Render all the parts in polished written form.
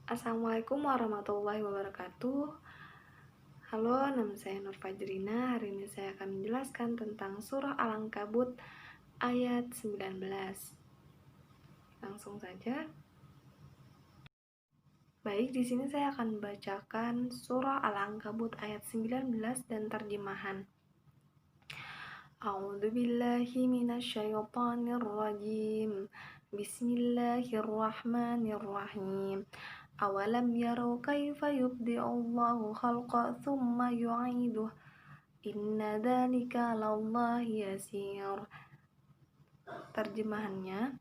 Assalamualaikum warahmatullahi wabarakatuh. Halo, nama saya Nur Fajrina. Hari ini saya akan menjelaskan tentang surah Al-Ankabut ayat 19. Langsung saja. Baik, di sini saya akan membacakan surah Al-Ankabut ayat 19 dan terjemahan. A'udzubillahi minasyaitonirrajim. Bismillahirrahmanirrahim. Awalam yarau kaifa yubdi'ullahu khalqa thumma yu'iduh. Inna dzalika 'alallahi yasir. Terjemahannya,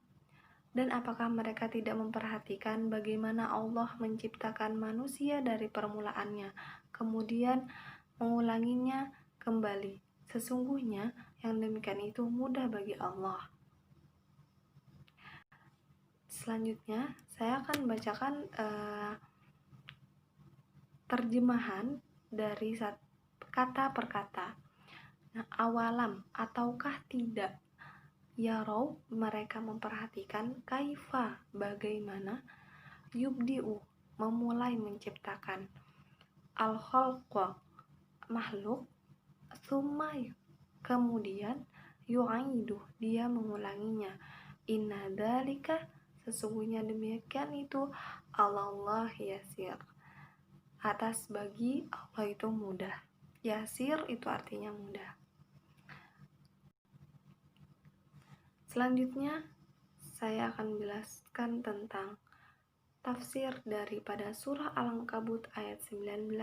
dan apakah mereka tidak memperhatikan bagaimana Allah menciptakan manusia dari permulaannya, kemudian mengulanginya kembali? Sesungguhnya yang demikian itu mudah bagi Allah. Selanjutnya, saya akan membacakan terjemahan dari kata per kata. Nah, awalam ataukah tidak, yarau mereka memperhatikan, kaifa bagaimana, yubdi'u memulai menciptakan, al-khalqa makhluk, tsumma kemudian yu'idu dia mengulanginya. Inna dzalika sesungguhnya demikian itu, 'alallahi yasir atas bagi Allah itu mudah. Yasir itu artinya mudah. Selanjutnya saya akan menjelaskan tentang tafsir daripada surah Al-Ankabut ayat 19.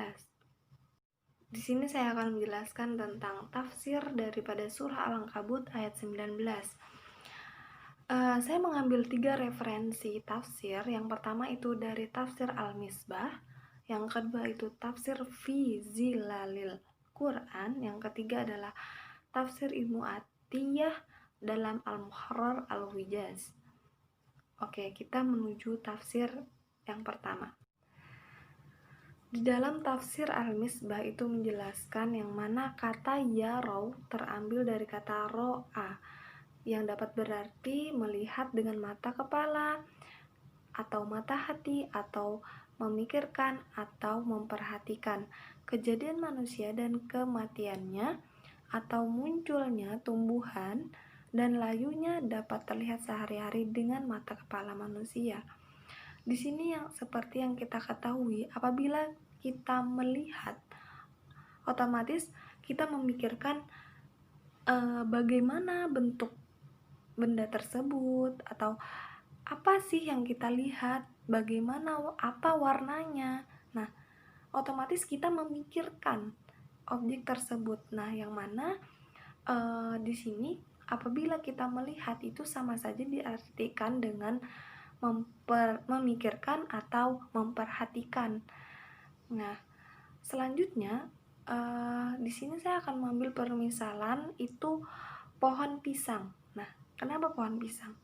Di sini saya akan menjelaskan tentang tafsir daripada surah Al-Ankabut ayat 19. Saya mengambil 3 referensi tafsir. Yang pertama itu dari tafsir Al-Misbah, yang kedua itu tafsir Fi Zilalil Quran, yang ketiga adalah tafsir Ibnu Atiyah dalam Al-Muharrar Al-Wijaz. Oke, kita menuju tafsir yang pertama. Di dalam tafsir Al-Misbah itu menjelaskan yang mana kata yarau terambil dari kata ro'a, yang dapat berarti melihat dengan mata kepala, atau mata hati, atau memikirkan, atau memperhatikan kejadian manusia dan kematiannya, atau munculnya tumbuhan dan layunya dapat terlihat sehari-hari dengan mata kepala manusia. Di sini yang seperti yang kita ketahui, apabila kita melihat, otomatis kita memikirkan bagaimana bentuk benda tersebut, atau apa sih yang kita lihat, bagaimana, apa warnanya. Nah, otomatis kita memikirkan objek tersebut. Nah, yang mana di sini apabila kita melihat itu sama saja diartikan dengan memikirkan atau memperhatikan. Nah, selanjutnya di sini saya akan mengambil permisalan itu pohon pisang. Nah, kenapa pohon pisang?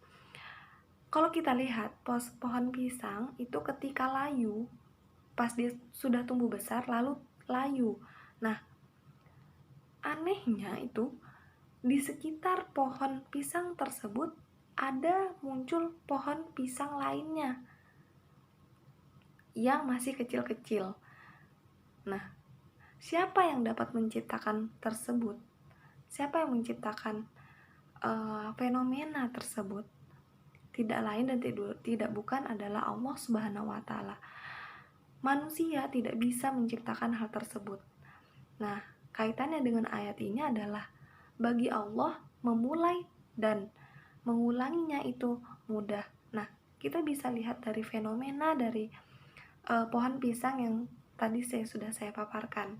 Kalau kita lihat pohon pisang itu ketika layu, pas dia sudah tumbuh besar lalu layu. Nah, anehnya itu di sekitar pohon pisang tersebut ada muncul pohon pisang lainnya yang masih kecil-kecil. Nah, siapa yang dapat menciptakan tersebut? Siapa yang menciptakan fenomena tersebut? Tidak lain dan tidak bukan adalah Allah Subhanahu wa Ta'ala. Manusia tidak bisa menciptakan hal tersebut. Nah, kaitannya dengan ayat ini adalah bagi Allah memulai dan mengulanginya itu mudah. Nah, kita bisa lihat dari fenomena dari pohon pisang yang tadi sudah saya paparkan,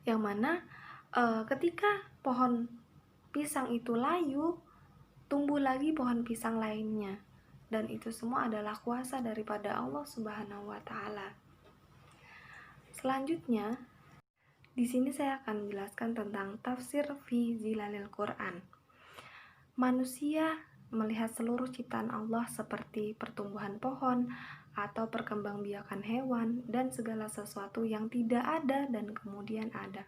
yang mana ketika pohon pisang itu layu, tumbuh lagi pohon pisang lainnya, dan itu semua adalah kuasa daripada Allah Subhanahu wa Ta'ala. Selanjutnya, di sini saya akan menjelaskan tentang tafsir Fi Zilalil Quran. Manusia melihat seluruh ciptaan Allah seperti pertumbuhan pohon atau perkembangbiakan hewan dan segala sesuatu yang tidak ada dan kemudian ada.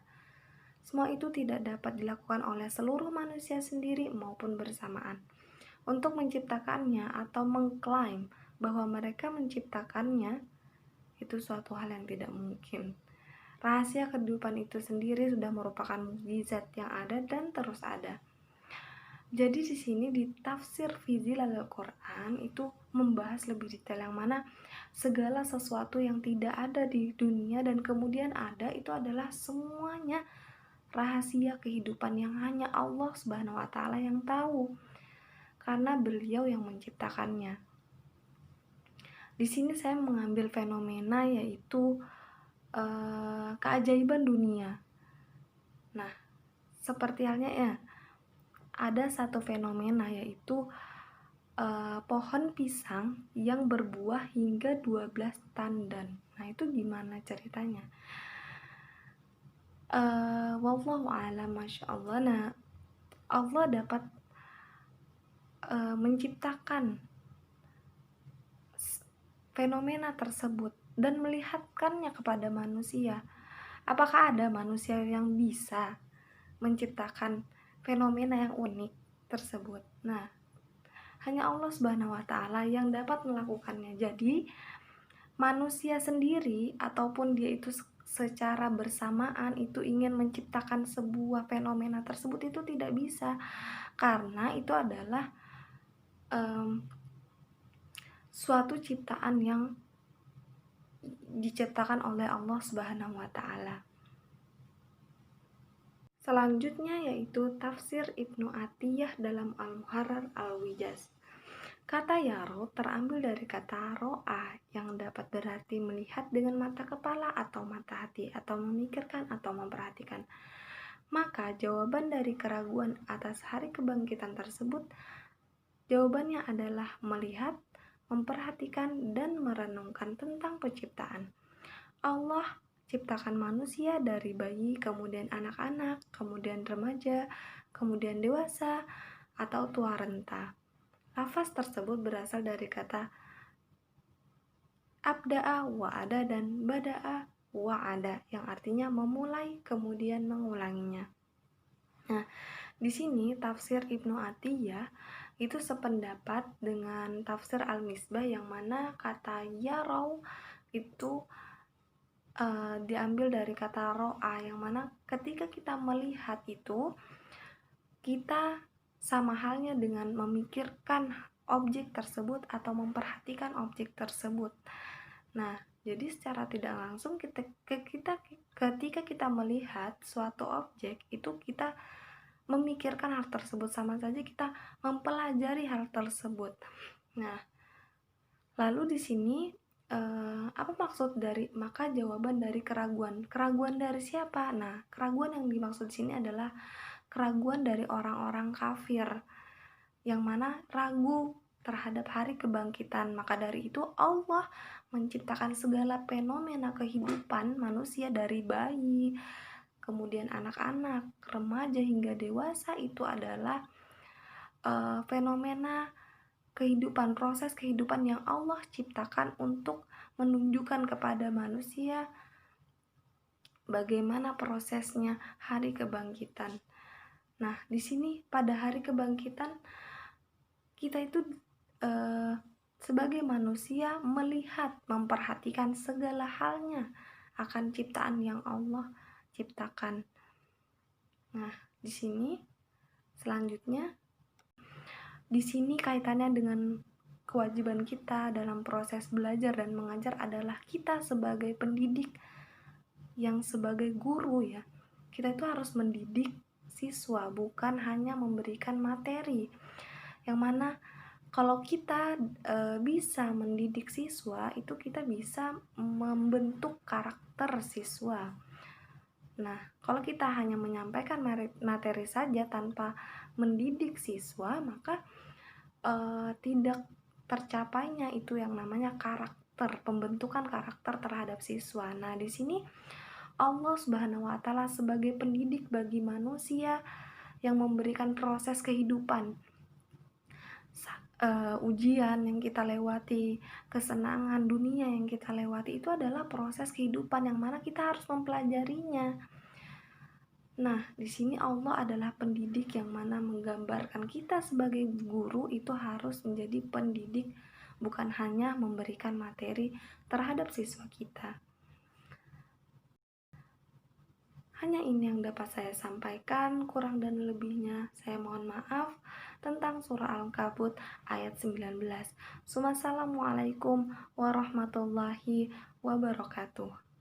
Semua itu tidak dapat dilakukan oleh seluruh manusia sendiri maupun bersamaan. Untuk menciptakannya atau mengklaim bahwa mereka menciptakannya itu suatu hal yang tidak mungkin. Rahasia kehidupan itu sendiri sudah merupakan mukjizat yang ada dan terus ada. Jadi di sini di tafsir Fizil Al-Quran itu membahas lebih detail yang mana segala sesuatu yang tidak ada di dunia dan kemudian ada itu adalah semuanya rahasia kehidupan yang hanya Allah Subhanahu wa taala yang tahu. Karena beliau yang menciptakannya. Di sini saya mengambil fenomena yaitu keajaiban dunia. Nah, seperti halnya ya, ada satu fenomena yaitu pohon pisang yang berbuah hingga 12 tandan. Nah, itu gimana ceritanya? Wallahu a'lam, masya Allah. Nah, Allah dapat menciptakan fenomena tersebut dan melihatkannya kepada manusia. Apakah ada manusia yang bisa menciptakan fenomena yang unik tersebut? Nah, hanya Allah Subhanahu wa taala yang dapat melakukannya. Jadi, manusia sendiri ataupun dia itu secara bersamaan itu ingin menciptakan sebuah fenomena tersebut itu tidak bisa, karena itu adalah suatu ciptaan yang diciptakan oleh Allah Subhanahu wa taala. Selanjutnya yaitu tafsir Ibnu Atiyah dalam Al-Muharrar Al-Wijaz. Kata yaro terambil dari kata ro'a yang dapat berarti melihat dengan mata kepala atau mata hati atau memikirkan atau memperhatikan. Maka jawaban dari keraguan atas hari kebangkitan tersebut, jawabannya adalah melihat, memperhatikan, dan merenungkan tentang penciptaan. Allah ciptakan manusia dari bayi, kemudian anak-anak, kemudian remaja, kemudian dewasa, atau tua renta. Lafaz tersebut berasal dari kata abda'a wa'ada dan bada'a wa'ada yang artinya memulai kemudian mengulanginya. Nah, di sini tafsir Ibnu Atiyah itu sependapat dengan tafsir Al-Misbah yang mana kata yarau itu diambil dari kata ro'a yang mana ketika kita melihat itu kita sama halnya dengan memikirkan objek tersebut atau memperhatikan objek tersebut. Nah, jadi secara tidak langsung ketika kita melihat suatu objek itu kita memikirkan hal tersebut, sama saja kita mempelajari hal tersebut. Nah, lalu di sini apa maksud dari maka jawaban dari keraguan? Keraguan dari siapa? Nah, keraguan yang dimaksud di sini adalah keraguan dari orang-orang kafir yang mana ragu terhadap hari kebangkitan. Maka dari itu Allah menciptakan segala fenomena kehidupan manusia dari bayi, kemudian anak-anak, remaja hingga dewasa itu adalah fenomena kehidupan, proses kehidupan yang Allah ciptakan untuk menunjukkan kepada manusia bagaimana prosesnya hari kebangkitan. Nah, di sini pada hari kebangkitan kita itu sebagai manusia melihat, memperhatikan segala halnya akan ciptaan yang Allah ciptakan. Nah, di sini selanjutnya di sini kaitannya dengan kewajiban kita dalam proses belajar dan mengajar adalah kita sebagai pendidik yang sebagai guru ya. Kita itu harus mendidik siswa, bukan hanya memberikan materi. Yang mana kalau kita bisa mendidik siswa, itu kita bisa membentuk karakter siswa. Nah, kalau kita hanya menyampaikan materi saja tanpa mendidik siswa, maka tidak tercapainya itu yang namanya karakter, pembentukan karakter terhadap siswa. Nah, di sini Allah Subhanahu wa taala sebagai pendidik bagi manusia yang memberikan proses kehidupan, ujian yang kita lewati, kesenangan dunia yang kita lewati itu adalah proses kehidupan yang mana kita harus mempelajarinya. Nah, di sini Allah adalah pendidik yang mana menggambarkan kita sebagai guru itu harus menjadi pendidik bukan hanya memberikan materi terhadap siswa kita. Hanya ini yang dapat saya sampaikan, kurang dan lebihnya saya mohon maaf tentang surah Al-Ankabut ayat 19. Wassalamualaikum warahmatullahi wabarakatuh.